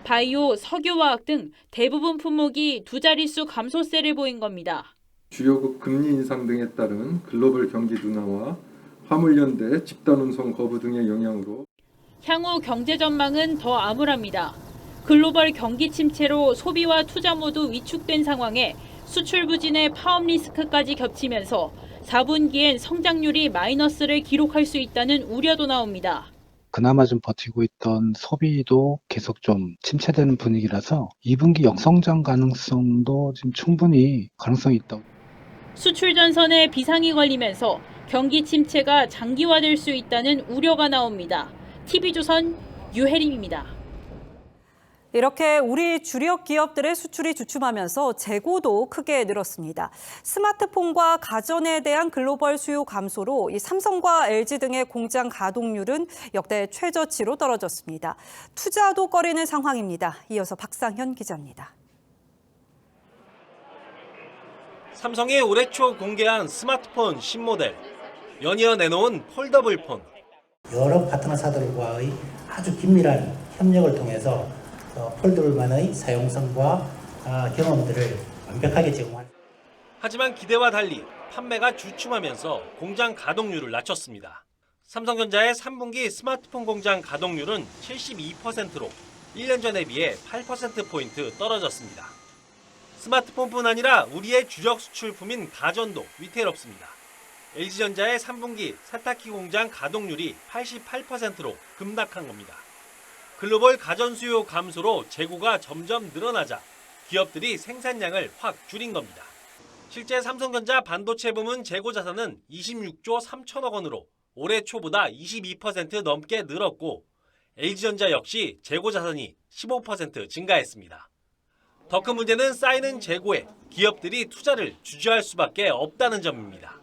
바이오, 석유화학 등 대부분 품목이 2자릿수 감소세를 보인 겁니다. 주요국 금리 인상 등에 따른 글로벌 경기 둔화와 화물연대 집단 운송 거부 등의 영향으로 향후 경제 전망은 더 암울합니다. 글로벌 경기 침체로 소비와 투자 모두 위축된 상황에 수출 부진의 파업 리스크까지 겹치면서 4분기엔 성장률이 마이너스를 기록할 수 있다는 우려도 나옵니다. 그나마 좀 버티고 있던 소비도 계속 좀 침체되는 분위기라서 2분기 역성장 가능성도 지금 충분히 가능성이 있다고. 수출 전선에 비상이 걸리면서 경기 침체가 장기화될 수 있다는 우려가 나옵니다. TV조선 유혜림입니다. 이렇게 우리 주력 기업들의 수출이 주춤하면서 재고도 크게 늘었습니다. 스마트폰과 가전에 대한 글로벌 수요 감소로 이 삼성과 LG 등의 공장 가동률은 역대 최저치로 떨어졌습니다. 투자도 꺼리는 상황입니다. 이어서 박상현 기자입니다. 삼성이 올해 초 공개한 스마트폰 신모델, 연이어 내놓은 폴더블 폰. 여러 파트너사들과의 아주 긴밀한 협력을 통해서 폴더블만의 사용성과 경험들을 완벽하게 제공할. 하지만 기대와 달리 판매가 주춤하면서 공장 가동률을 낮췄습니다. 삼성전자의 3분기 스마트폰 공장 가동률은 72%로 1년 전에 비해 8%포인트 떨어졌습니다. 스마트폰뿐 아니라 우리의 주력 수출품인 가전도 위태롭습니다. LG전자의 3분기 세탁기 공장 가동률이 88%로 급락한 겁니다. 글로벌 가전 수요 감소로 재고가 점점 늘어나자 기업들이 생산량을 확 줄인 겁니다. 실제 삼성전자 반도체 부문 재고 자산은 26조 3천억 원으로 올해 초보다 22% 넘게 늘었고 LG전자 역시 재고 자산이 15% 증가했습니다. 더 큰 문제는 쌓이는 재고에 기업들이 투자를 주저할 수밖에 없다는 점입니다.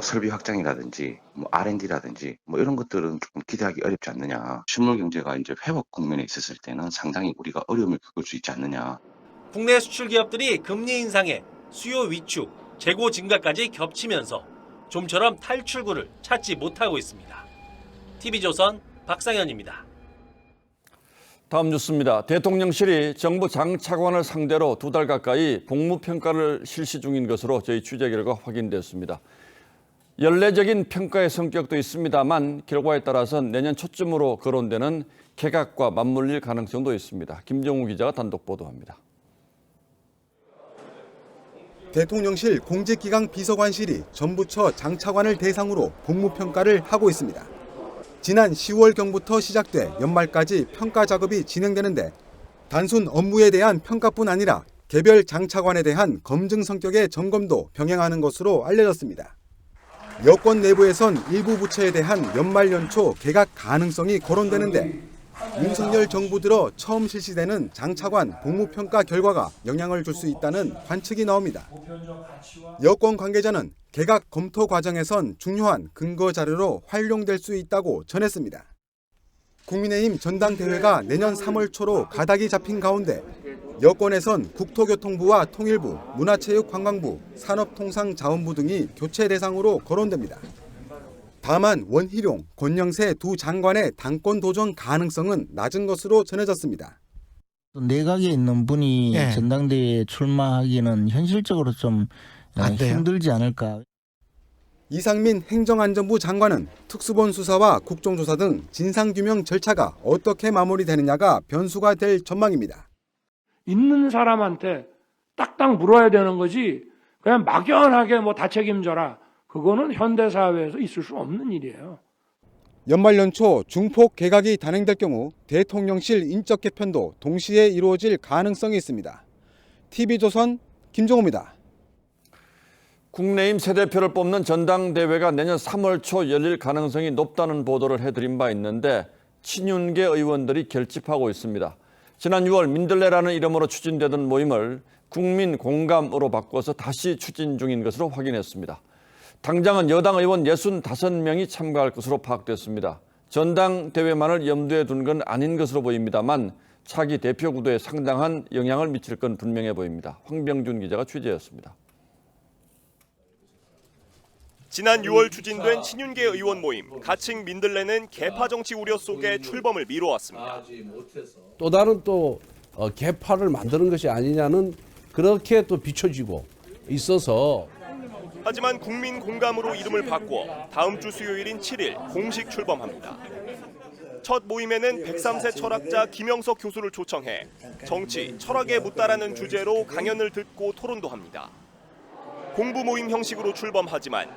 설비 확장이라든지 R&D라든지 이런 것들은 조금 기대하기 어렵지 않느냐. 실물 경제가 이제 회복 국면에 있었을 때는 상당히 우리가 어려움을 겪을 수 있지 않느냐. 국내 수출 기업들이 금리 인상에 수요 위축, 재고 증가까지 겹치면서 좀처럼 탈출구를 찾지 못하고 있습니다. TV조선 박상현입니다. 다음 뉴스입니다. 대통령실이 정부 장차관을 상대로 2달 가까이 복무평가를 실시 중인 것으로 저희 취재 결과 확인됐습니다. 연례적인 평가의 성격도 있습니다만 결과에 따라서는 내년 초쯤으로 거론되는 개각과 맞물릴 가능성도 있습니다. 김정우 기자가 단독 보도합니다. 대통령실 공직기강 비서관실이 전부처 장차관을 대상으로 복무평가를 하고 있습니다. 지난 10월경부터 시작돼 연말까지 평가 작업이 진행되는데 단순 업무에 대한 평가뿐 아니라 개별 장차관에 대한 검증 성격의 점검도 병행하는 것으로 알려졌습니다. 여권 내부에선 일부 부처에 대한 연말 연초 개각 가능성이 거론되는데 윤석열 정부 들어 처음 실시되는 장차관 복무평가 결과가 영향을 줄 수 있다는 관측이 나옵니다. 여권 관계자는 개각 검토 과정에선 중요한 근거 자료로 활용될 수 있다고 전했습니다. 국민의힘 전당대회가 내년 3월 초로 가닥이 잡힌 가운데 여권에선 국토교통부와 통일부, 문화체육관광부, 산업통상자원부 등이 교체 대상으로 거론됩니다. 다만 원희룡, 권영세 두 장관의 당권 도전 가능성은 낮은 것으로 전해졌습니다. 내각에 있는 분이 전당대회에 출마하기는 현실적으로 좀 힘들지 않을까. 이상민 행정안전부 장관은 특수본 수사와 국정조사 등 진상규명 절차가 어떻게 마무리되느냐가 변수가 될 전망입니다. 있는 사람한테 딱딱 물어야 되는 거지 그냥 막연하게 뭐 다 책임져라. 그거는 현대사회에서 있을 수 없는 일이에요. 연말 연초 중폭 개각이 단행될 경우 대통령실 인적 개편도 동시에 이루어질 가능성이 있습니다. TV조선 김종호입니다. 국내임 새 대표를 뽑는 전당대회가 내년 3월 초 열릴 가능성이 높다는 보도를 해드린 바 있는데 친윤계 의원들이 결집하고 있습니다. 지난 6월 민들레라는 이름으로 추진되던 모임을 국민 공감으로 바꿔서 다시 추진 중인 것으로 확인했습니다. 당장은 여당 의원 65명이 참가할 것으로 파악됐습니다. 전당대회만을 염두에 둔 건 아닌 것으로 보입니다만 차기 대표 구도에 상당한 영향을 미칠 건 분명해 보입니다. 황병준 기자가 취재했습니다. 지난 6월 추진된 친윤계 의원 모임 가칭 민들레는 개파 정치 우려 속에 출범을 미뤄왔습니다. 또 다른 개파를 만드는 것이 아니냐는 그렇게 또 비춰지고 있어서 하지만 국민 공감으로 이름을 바꿔 다음 주 수요일인 7일 공식 출범합니다. 첫 모임에는 103세 철학자 김영석 교수를 초청해 정치, 철학에 묻다라는 주제로 강연을 듣고 토론도 합니다. 공부 모임 형식으로 출범하지만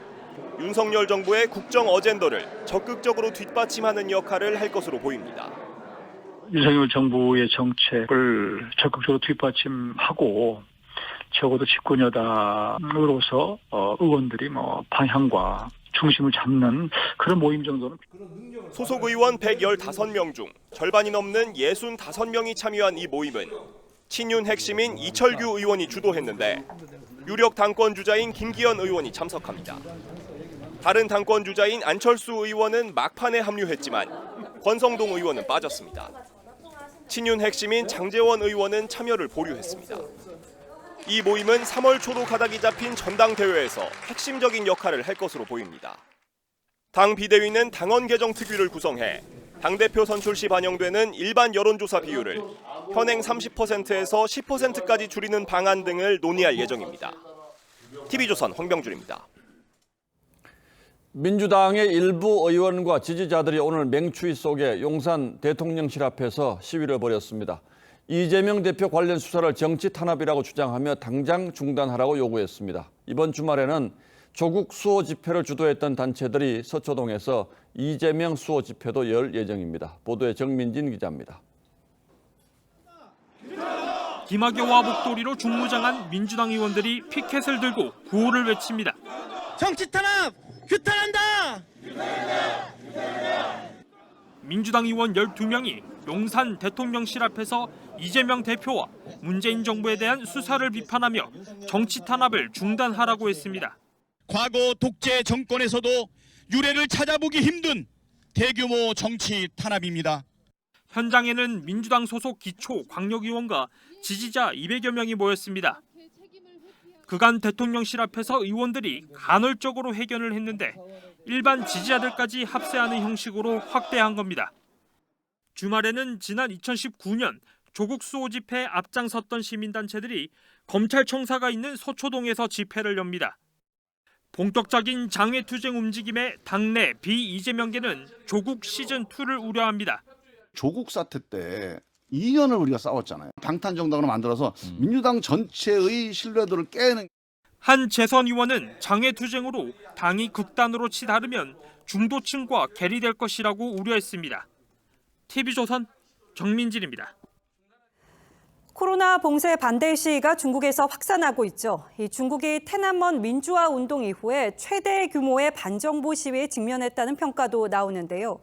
윤석열 정부의 국정 어젠더를 적극적으로 뒷받침하는 역할을 할 것으로 보입니다. 윤석열 정부의 정책을 적극적으로 뒷받침하고 적어도 집권 여당으로서 의원들이 방향과 중심을 잡는 그런 모임 정도는. 소속 의원 115명 중 절반이 넘는 65명이 참여한 이 모임은 친윤 핵심인 이철규 의원이 주도했는데 유력 당권 주자인 김기현 의원이 참석합니다. 다른 당권 주자인 안철수 의원은 막판에 합류했지만 권성동 의원은 빠졌습니다. 친윤 핵심인 장제원 의원은 참여를 보류했습니다. 이 모임은 3월 초로 가닥이 잡힌 전당대회에서 핵심적인 역할을 할 것으로 보입니다. 당 비대위는 당원 개정 특위를 구성해 당대표 선출 시 반영되는 일반 여론조사 비율을 현행 30%에서 10%까지 줄이는 방안 등을 논의할 예정입니다. TV조선 황병준입니다. 민주당의 일부 의원과 지지자들이 오늘 맹추위 속에 용산 대통령실 앞에서 시위를 벌였습니다. 이재명 대표 관련 수사를 정치 탄압이라고 주장하며 당장 중단하라고 요구했습니다. 이번 주말에는 조국 수호 집회를 주도했던 단체들이 서초동에서 이재명 수호 집회도 열 예정입니다. 보도에 정민진 기자입니다. 기마개와 목도리로 중무장한 민주당 의원들이 피켓을 들고 구호를 외칩니다. 정치 탄압! 규탄한다! 민주당 의원 12명이 용산 대통령실 앞에서 이재명 대표와 문재인 정부에 대한 수사를 비판하며 정치 탄압을 중단하라고 했습니다. 과거 독재 정권에서도 유례를 찾아보기 힘든 대규모 정치 탄압입니다. 현장에는 민주당 소속 기초 광역의원과 지지자 200여 명이 모였습니다. 그간 대통령실 앞에서 의원들이 간헐적으로 회견을 했는데 일반 지지자들까지 합세하는 형식으로 확대한 겁니다. 주말에는 지난 2019년 조국 수호 집회에 앞장섰던 시민단체들이 검찰청사가 있는 서초동에서 집회를 엽니다. 본격적인 장외투쟁 움직임에 당내 비이재명계는 조국 시즌2를 우려합니다. 조국 사태 때 2년을 우리가 싸웠잖아요. 방탄정당으로 만들어서 민주당 전체의 신뢰도를 깨는. 한 재선 의원은 장외투쟁으로 당이 극단으로 치달으면 중도층과 괴리될 것이라고 우려했습니다. TV조선 정민진입니다. 코로나 봉쇄 반대 시위가 중국에서 확산하고 있죠. 이 중국이天安문 민주화 운동 이후에 최대 규모의 반정부 시위에 직면했다는 평가도 나오는데요.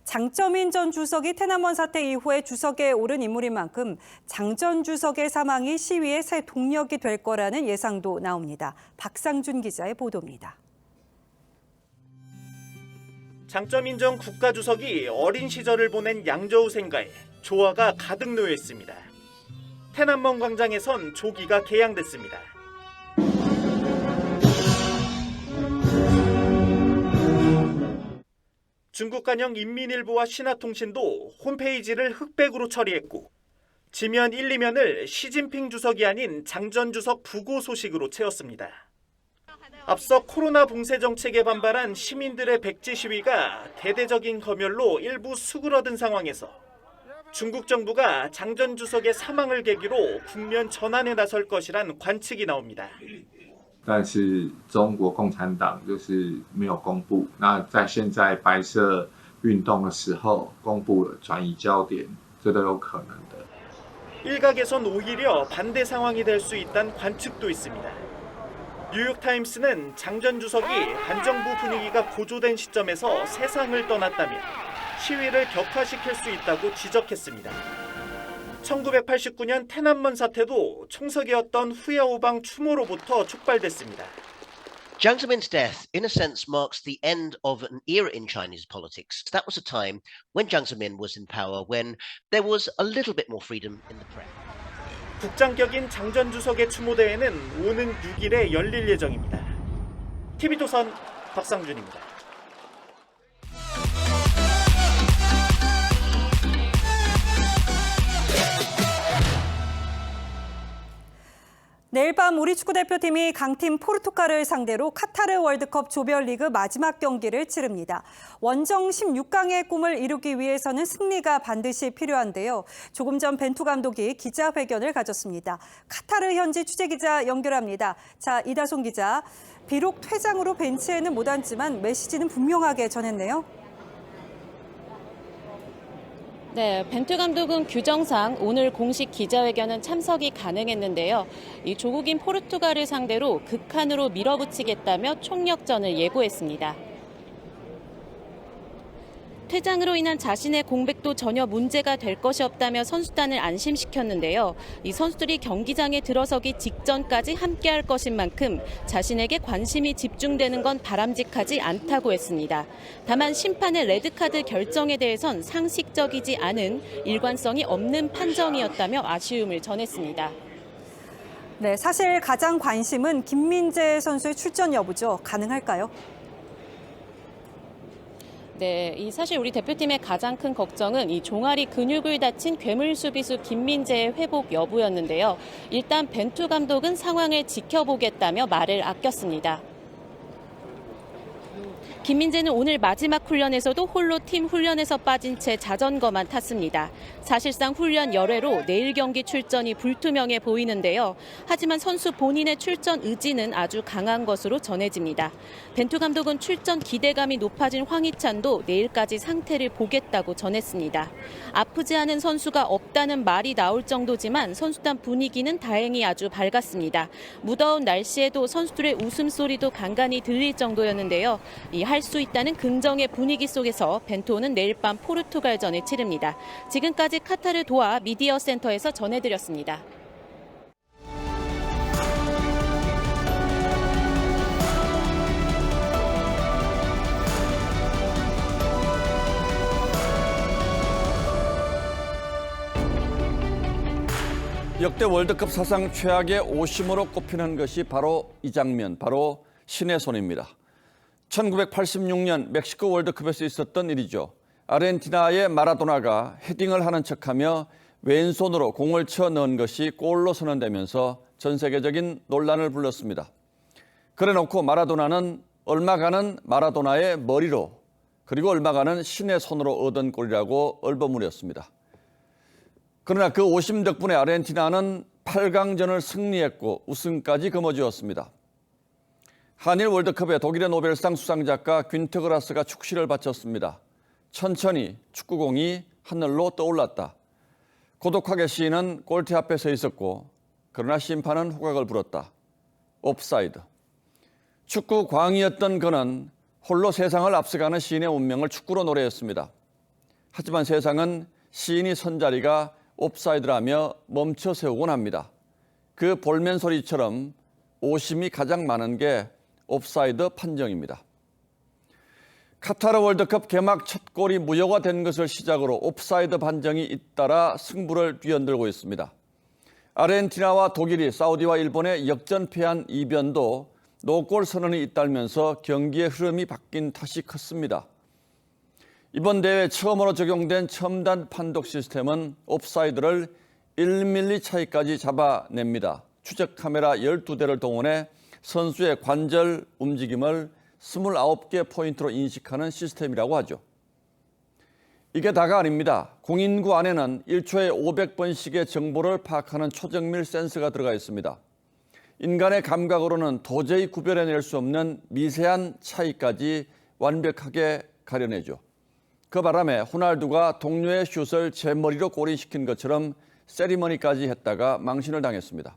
장쩌민 전 주석이天安문 사태 이후에 주석에 오른 인물인 만큼 장 전 주석의 사망이 시위의 새 동력이 될 거라는 예상도 나옵니다. 박상준 기자의 보도입니다. 장쩌민 전 국가주석이 어린 시절을 보낸 양저우 생가에 조화가 가득 놓여 있습니다.天安문 광장에선 조기가 개양됐습니다. 중국 간영 인민일보와 신화통신도 홈페이지를 흑백으로 처리했고 지면 1, 2면을 시진핑 주석이 아닌 장 전 주석 부고 소식으로 채웠습니다. 앞서 코로나 봉쇄 정책에 반발한 시민들의 백지 시위가 대대적인 검열로 일부 수그러든 상황에서 중국 정부가 장 전 주석의 사망을 계기로 국면 전환에 나설 것이란 관측이 나옵니다. 但是中国共产党就是没有公布。那在现在白色运动的时候公布了转移焦点，这都有可能的。 일각에선 오히려 반대 상황이 될 수 있다는 관측도 있습니다. 뉴욕타임스는 장 전 주석이 반정부 분위기가 고조된 시점에서 세상을 떠났다며 시위를 격화시킬 수 있다고 지적했습니다. 1989년天安문 사태도 총석이었던 후야오방 추모로부터 촉발됐습니다. Jiang Zemin's death, in a sense, marks the end of an era in Chinese politics. That was a time when Jiang Zemin was in power, when there was a little bit more freedom in the press. 국장격인 장 전 주석의 추모대회는 오는 6일에 열릴 예정입니다. TV조선 박상준입니다. 내일 밤 우리 축구대표팀이 강팀 포르투갈을 상대로 카타르 월드컵 조별리그 마지막 경기를 치릅니다. 원정 16강의 꿈을 이루기 위해서는 승리가 반드시 필요한데요. 조금 전 벤투 감독이 기자회견을 가졌습니다. 카타르 현지 취재기자 연결합니다. 자, 이다솜 기자. 비록 퇴장으로 벤치에는 못 앉지만 메시지는 분명하게 전했네요. 네, 벤투 감독은 규정상 오늘 공식 기자회견은 참석이 가능했는데요. 이 조국인 포르투갈을 상대로 극한으로 밀어붙이겠다며 총력전을 예고했습니다. 퇴장으로 인한 자신의 공백도 전혀 문제가 될 것이 없다며 선수단을 안심시켰는데요. 이 선수들이 경기장에 들어서기 직전까지 함께할 것인 만큼 자신에게 관심이 집중되는 건 바람직하지 않다고 했습니다. 다만 심판의 레드카드 결정에 대해선 상식적이지 않은 일관성이 없는 판정이었다며 아쉬움을 전했습니다. 네, 사실 가장 관심은 김민재 선수의 출전 여부죠. 가능할까요? 네, 사실 우리 대표팀의 가장 큰 걱정은 이 종아리 근육을 다친 괴물 수비수 김민재의 회복 여부였는데요. 일단 벤투 감독은 상황을 지켜보겠다며 말을 아꼈습니다. 김민재는 오늘 마지막 훈련에서도 홀로 팀 훈련에서 빠진 채 자전거만 탔습니다. 사실상 훈련 열애로 내일 경기 출전이 불투명해 보이는데요. 하지만 선수 본인의 출전 의지는 아주 강한 것으로 전해집니다. 벤투 감독은 출전 기대감이 높아진 황희찬도 내일까지 상태를 보겠다고 전했습니다. 아프지 않은 선수가 없다는 말이 나올 정도지만 선수단 분위기는 다행히 아주 밝았습니다. 무더운 날씨에도 선수들의 웃음소리도 간간히 들릴 정도였는데요. 할 수 있다는 긍정의 분위기 속에서 벤투는 내일 밤 포르투갈전을 치릅니다. 지금까지 카타르 도하 미디어 센터에서 전해드렸습니다. 역대 월드컵 사상 최악의 오심으로 꼽히는 것이 바로 이 장면, 바로 신의 손입니다. 1986년 멕시코 월드컵에서 있었던 일이죠. 아르헨티나의 마라도나가 헤딩을 하는 척하며 왼손으로 공을 쳐 넣은 것이 골로 선언되면서 전 세계적인 논란을 불렀습니다. 그래놓고 마라도나는 얼마가는 마라도나의 머리로 그리고 얼마가는 신의 손으로 얻은 골이라고 얼버무렸습니다. 그러나 그 오심 덕분에 아르헨티나는 8강전을 승리했고 우승까지 거머쥐었습니다. 한일 월드컵에 독일의 노벨상 수상작가 귄터 그라스가 축시를 바쳤습니다. 천천히 축구공이 하늘로 떠올랐다. 고독하게 시인은 골대 앞에 서 있었고 그러나 심판은 호각을 불었다. 옵사이드. 축구 광이었던 그는 홀로 세상을 앞서가는 시인의 운명을 축구로 노래했습니다. 하지만 세상은 시인이 선 자리가 옵사이드라며 멈춰 세우곤 합니다. 그 볼멘 소리처럼 오심이 가장 많은 게 옵사이드 판정입니다. 카타르 월드컵 개막 첫 골이 무효가 된 것을 시작으로 옵사이드 판정이 잇따라 승부를 뒤흔들고 있습니다. 아르헨티나와 독일이 사우디와 일본에 역전패한 이변도 노골 선언이 잇따르면서 경기의 흐름이 바뀐 탓이 컸습니다. 이번 대회 처음으로 적용된 첨단 판독 시스템은 옵사이드를 1mm 차이까지 잡아냅니다. 추적 카메라 12대를 동원해 선수의 관절 움직임을 29개 포인트로 인식하는 시스템이라고 하죠. 이게 다가 아닙니다. 공인구 안에는 1초에 500번씩의 정보를 파악하는 초정밀 센서가 들어가 있습니다. 인간의 감각으로는 도저히 구별해낼 수 없는 미세한 차이까지 완벽하게 가려내죠. 그 바람에 호날두가 동료의 슛을 제 머리로 골인시킨 것처럼 세리머니까지 했다가 망신을 당했습니다.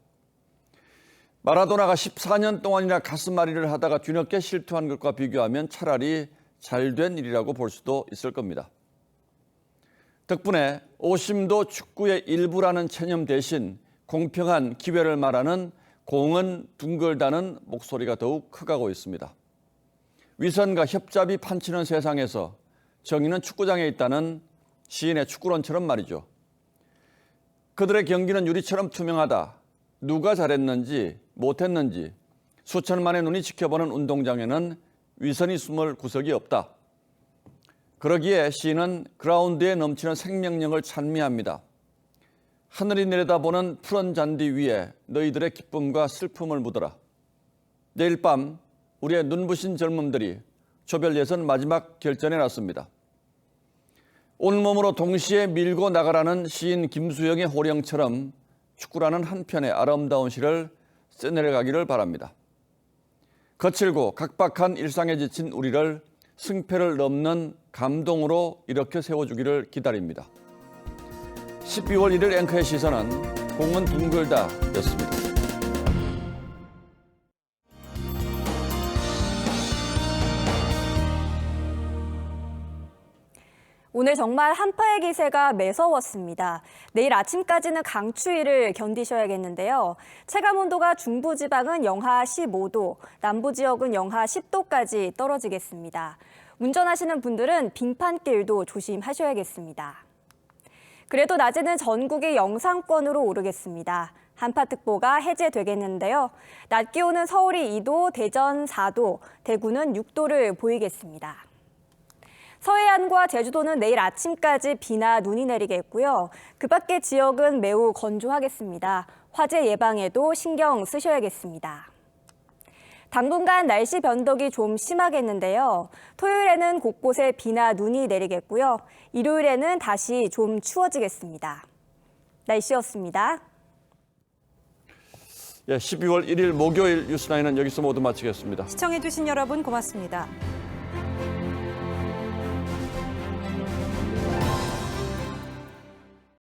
마라도나가 14년 동안이나 가슴앓이를 하다가 뒤늦게 실투한 것과 비교하면 차라리 잘된 일이라고 볼 수도 있을 겁니다. 덕분에 오심도 축구의 일부라는 체념 대신 공평한 기회를 말하는 공은 둥글다는 목소리가 더욱 커가고 있습니다. 위선과 협잡이 판치는 세상에서 정의는 축구장에 있다는 시인의 축구론처럼 말이죠. 그들의 경기는 유리처럼 투명하다. 누가 잘했는지 못했는지 수천만의 눈이 지켜보는 운동장에는 위선이 숨을 구석이 없다. 그러기에 시인은 그라운드에 넘치는 생명력을 찬미합니다. 하늘이 내려다보는 푸른 잔디 위에 너희들의 기쁨과 슬픔을 묻어라. 내일 밤 우리의 눈부신 젊음들이 조별 예선 마지막 결전에 났습니다. 온몸으로 동시에 밀고 나가라는 시인 김수영의 호령처럼 축구라는 한 편의 아름다운 시를 써내려가기를 바랍니다. 거칠고 각박한 일상에 지친 우리를 승패를 넘는 감동으로 이렇게 세워주기를 기다립니다. 12월 1일 앵커의 시선은 공은 둥글다 였습니다. 오늘 정말 한파의 기세가 매서웠습니다. 내일 아침까지는 강추위를 견디셔야겠는데요. 체감온도가 중부지방은 영하 15도, 남부지역은 영하 10도까지 떨어지겠습니다. 운전하시는 분들은 빙판길도 조심하셔야겠습니다. 그래도 낮에는 전국이 영상권으로 오르겠습니다. 한파특보가 해제되겠는데요. 낮 기온은 서울이 2도, 대전 4도, 대구는 6도를 보이겠습니다. 서해안과 제주도는 내일 아침까지 비나 눈이 내리겠고요. 그 밖의 지역은 매우 건조하겠습니다. 화재 예방에도 신경 쓰셔야겠습니다. 당분간 날씨 변덕이 좀 심하겠는데요. 토요일에는 곳곳에 비나 눈이 내리겠고요. 일요일에는 다시 좀 추워지겠습니다. 날씨였습니다. 12월 1일 목요일 뉴스나인은 여기서 모두 마치겠습니다. 시청해주신 여러분 고맙습니다.